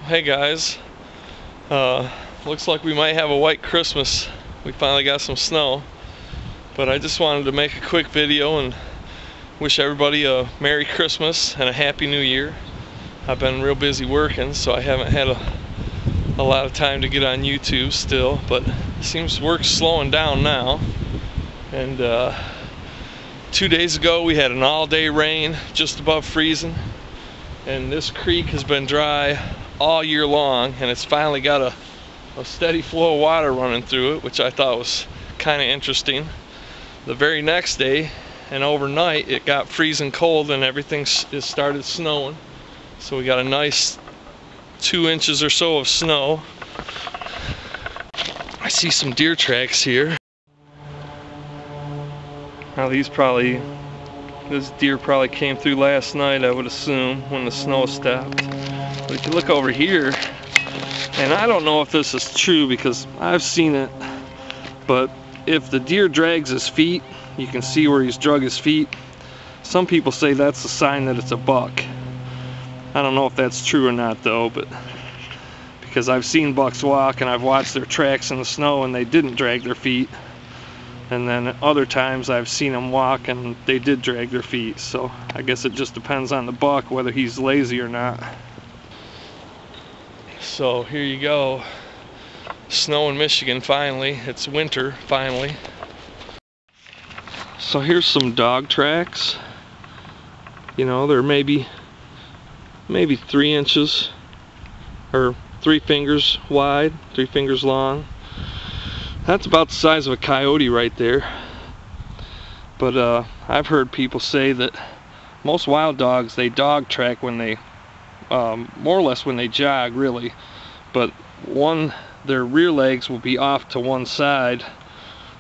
Hey guys, looks like we might have a white Christmas. We finally got some snow, but I just wanted to make a quick video and wish everybody a Merry Christmas and a Happy New Year. I've been real busy working, so I haven't had a lot of time to get on YouTube still, but it seems work's slowing down now. And 2 days ago we had an all-day rain, just above freezing, and this creek has been dry all year long, and it's finally got a steady flow of water running through it, which I thought was kind of interesting. The very next day and overnight it got freezing cold and everything started snowing, so we got a nice 2 inches or so of snow. I see some deer tracks here. Now this deer probably came through last night, I would assume, when the snow stopped. But if you look over here, and I don't know if this is true because I've seen it, but if the deer drags his feet, you can see where he's drug his feet. Some people say that's a sign that it's a buck. I don't know if that's true or not though, but because I've seen bucks walk and I've watched their tracks in the snow and they didn't drag their feet. And then other times I've seen them walk and they did drag their feet. So I guess it just depends on the buck whether he's lazy or not. So here you go. Snow in Michigan finally. It's winter finally. So here's some dog tracks. You know, they're maybe 3 inches or 3 fingers wide, 3 fingers long. That's about the size of a coyote right there. But I've heard people say that most wild dogs, they dog track when they more or less when they jog, really, but their rear legs will be off to one side,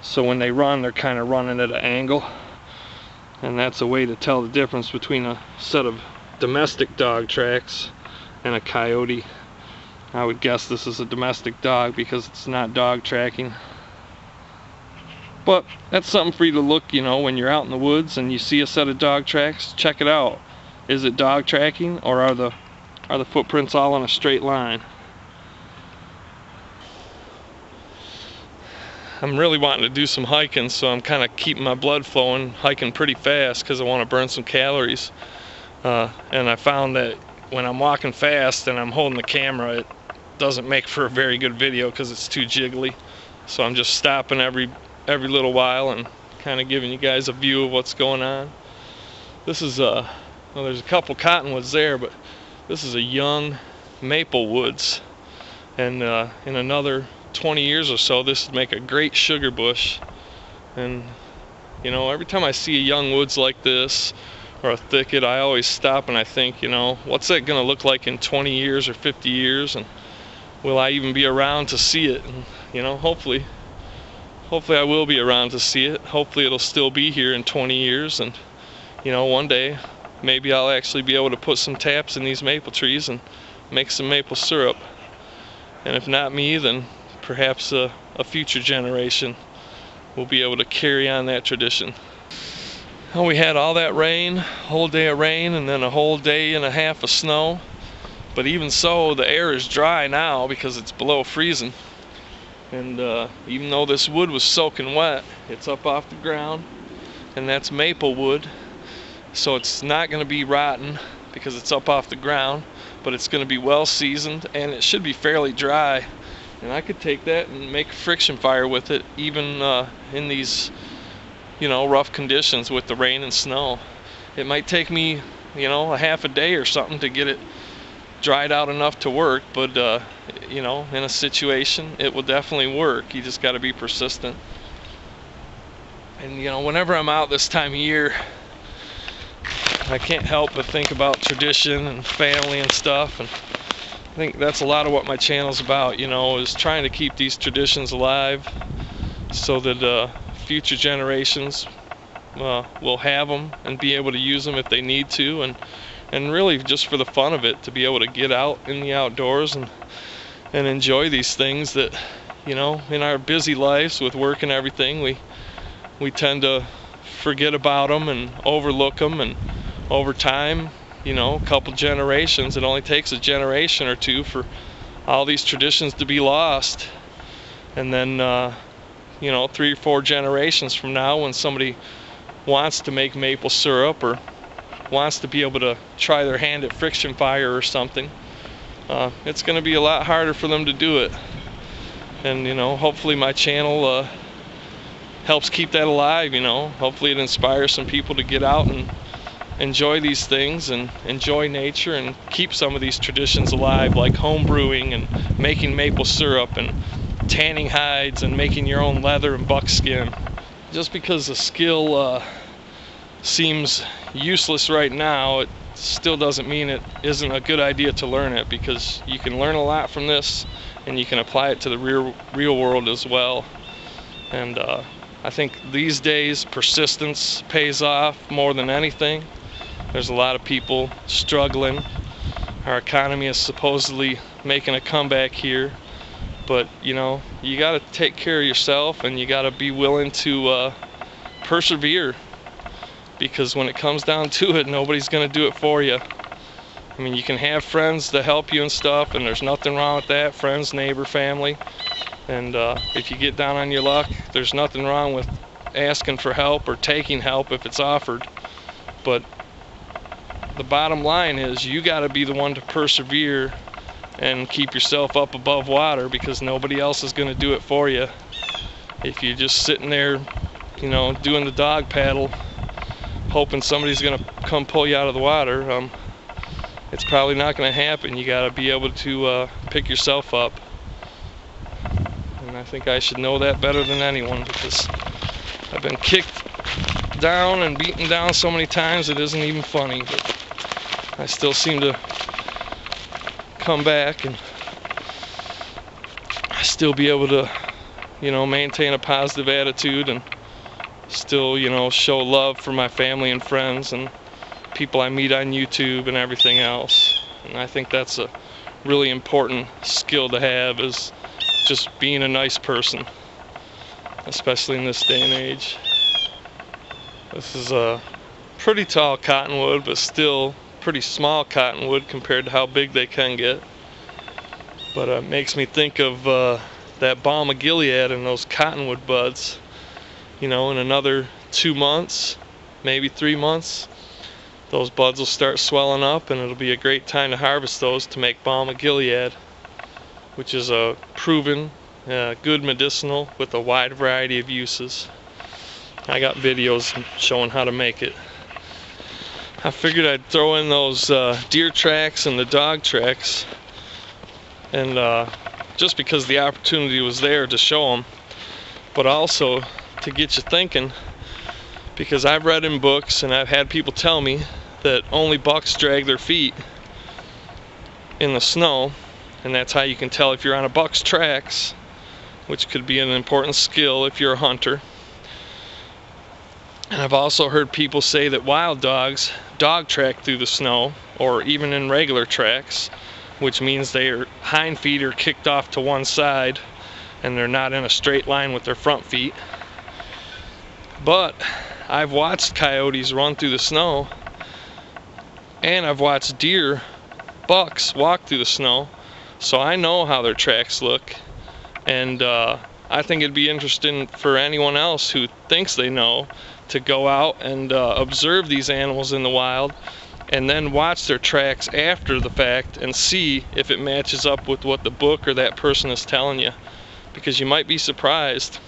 so when they run they're kind of running at an angle, and that's a way to tell the difference between a set of domestic dog tracks and a coyote. I would guess this is a domestic dog because it's not dog tracking. But that's something for you to look, you know, when you're out in the woods and you see a set of dog tracks, check it out. Is it dog tracking, or are the footprints all in a straight line? I'm really wanting to do some hiking, so I'm kind of keeping my blood flowing, hiking pretty fast because I want to burn some calories. And I found that when I'm walking fast and I'm holding the camera, it doesn't make for a very good video because it's too jiggly. So I'm just stopping every little while and kind of giving you guys a view of what's going on. This is well, there's a couple cottonwoods there, but this is a young maple woods, and in another 20 years or so this would make a great sugar bush. And you know, every time I see a young woods like this or a thicket, I always stop and I think, you know, what's that gonna look like in 20 years or 50 years, and will I even be around to see it? And you know, hopefully I will be around to see it. Hopefully it'll still be here in 20 years, and you know, one day maybe I'll actually be able to put some taps in these maple trees and make some maple syrup. And if not me, then perhaps a future generation will be able to carry on that tradition. Well, we had all that rain, whole day of rain, and then a whole day and a half of snow. But even so, the air is dry now because it's below freezing. And even though this wood was soaking wet, it's up off the ground, and that's maple wood, so it's not going to be rotten because it's up off the ground, but it's going to be well seasoned and it should be fairly dry. And I could take that and make a friction fire with it, even in these, you know, rough conditions with the rain and snow. It might take me, you know, a half a day or something to get it dried out enough to work, but you know, in a situation it will definitely work. You just got to be persistent. And you know, whenever I'm out this time of year, I can't help but think about tradition and family and stuff, and I think that's a lot of what my channel's about, you know, is trying to keep these traditions alive so that future generations will have them and be able to use them if they need to, and really just for the fun of it, to be able to get out in the outdoors and enjoy these things that, you know, in our busy lives with work and everything, we tend to forget about them and overlook them, and over time you know, a couple generations. It only takes a generation or two for all these traditions to be lost. And then, you know, 3 or 4 generations from now, when somebody wants to make maple syrup or wants to be able to try their hand at friction fire or something, it's going to be a lot harder for them to do it. And, you know, hopefully my channel helps keep that alive, you know. Hopefully it inspires some people to get out and enjoy these things and enjoy nature and keep some of these traditions alive, like home brewing and making maple syrup and tanning hides and making your own leather and buckskin. Just because a skill seems useless right now, it still doesn't mean it isn't a good idea to learn it, because you can learn a lot from this and you can apply it to the real world as well. And I think these days persistence pays off more than anything. There's a lot of people struggling. Our economy is supposedly making a comeback here, but you know, you got to take care of yourself and you got to be willing to persevere, because when it comes down to it, nobody's going to do it for you. I mean, you can have friends to help you and stuff, and there's nothing wrong with that. Friends, neighbor, family. And if you get down on your luck, there's nothing wrong with asking for help or taking help if it's offered. But the bottom line is, you got to be the one to persevere and keep yourself up above water, because nobody else is going to do it for you. If you're just sitting there, you know, doing the dog paddle, hoping somebody's going to come pull you out of the water, it's probably not going to happen. You got to be able to pick yourself up. And I think I should know that better than anyone, because I've been kicked down and beaten down so many times it isn't even funny. But I still seem to come back and still be able to, you know, maintain a positive attitude and still, you know, show love for my family and friends and people I meet on YouTube and everything else. And I think that's a really important skill to have, is just being a nice person, especially in this day and age. This is a pretty tall cottonwood, but still pretty small cottonwood compared to how big they can get. But it makes me think of that balm of Gilead and those cottonwood buds. You know, in another 2 months, maybe 3 months, those buds will start swelling up, and it'll be a great time to harvest those to make balm of Gilead, which is a proven good medicinal with a wide variety of uses. I got videos showing how to make it. I figured I'd throw in those deer tracks and the dog tracks, and just because the opportunity was there to show them, but also to get you thinking, because I've read in books and I've had people tell me that only bucks drag their feet in the snow, and that's how you can tell if you're on a buck's tracks, which could be an important skill if you're a hunter. And I've also heard people say that wild dogs dog track through the snow, or even in regular tracks, which means their hind feet are kicked off to one side and they're not in a straight line with their front feet. But I've watched coyotes run through the snow, and I've watched deer, bucks, walk through the snow, so I know how their tracks look. And I think it'd be interesting for anyone else who thinks they know to go out and observe these animals in the wild, and then watch their tracks after the fact and see if it matches up with what the book or that person is telling you, because you might be surprised.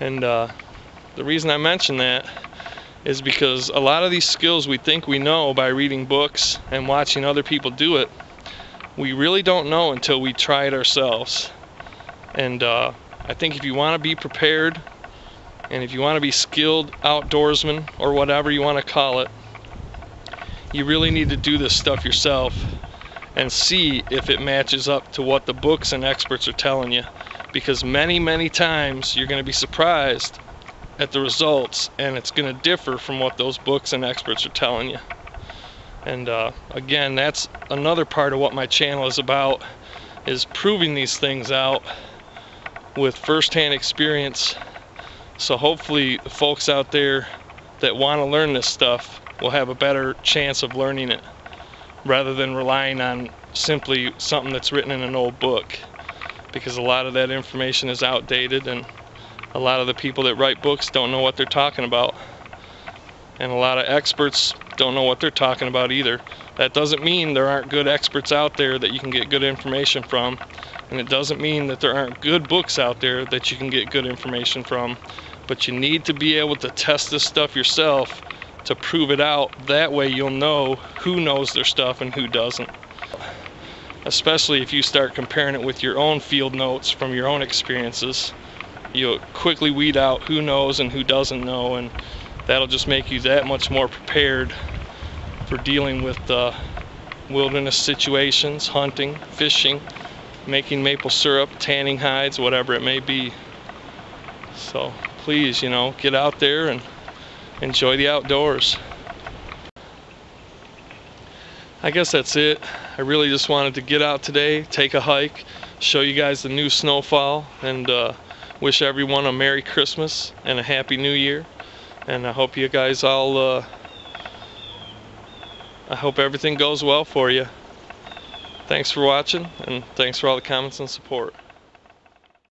And the reason I mention that is because a lot of these skills we think we know by reading books and watching other people do it, we really don't know until we try it ourselves. And I think if you want to be prepared, and if you want to be skilled outdoorsman, or whatever you want to call it, you really need to do this stuff yourself and see if it matches up to what the books and experts are telling you. Because many times you're going to be surprised at the results, and it's going to differ from what those books and experts are telling you. And again, that's another part of what my channel is about, is proving these things out with first-hand experience. So hopefully the folks out there that want to learn this stuff will have a better chance of learning it, rather than relying on simply something that's written in an old book, because a lot of that information is outdated, and a lot of the people that write books don't know what they're talking about, and a lot of experts don't know what they're talking about either. That doesn't mean there aren't good experts out there that you can get good information from, and it doesn't mean that there aren't good books out there that you can get good information from, but you need to be able to test this stuff yourself to prove it out. That way you'll know who knows their stuff and who doesn't. Especially if you start comparing it with your own field notes from your own experiences, you'll quickly weed out who knows and who doesn't know, and that'll just make you that much more prepared for dealing with wilderness situations, hunting, fishing, making maple syrup, tanning hides, whatever it may be. So please, get out there and enjoy the outdoors. I guess that's it. I really just wanted to get out today, take a hike, show you guys the new snowfall, and wish everyone a Merry Christmas and a Happy New Year. And I hope you guys all, I hope everything goes well for you. Thanks for watching, and thanks for all the comments and support.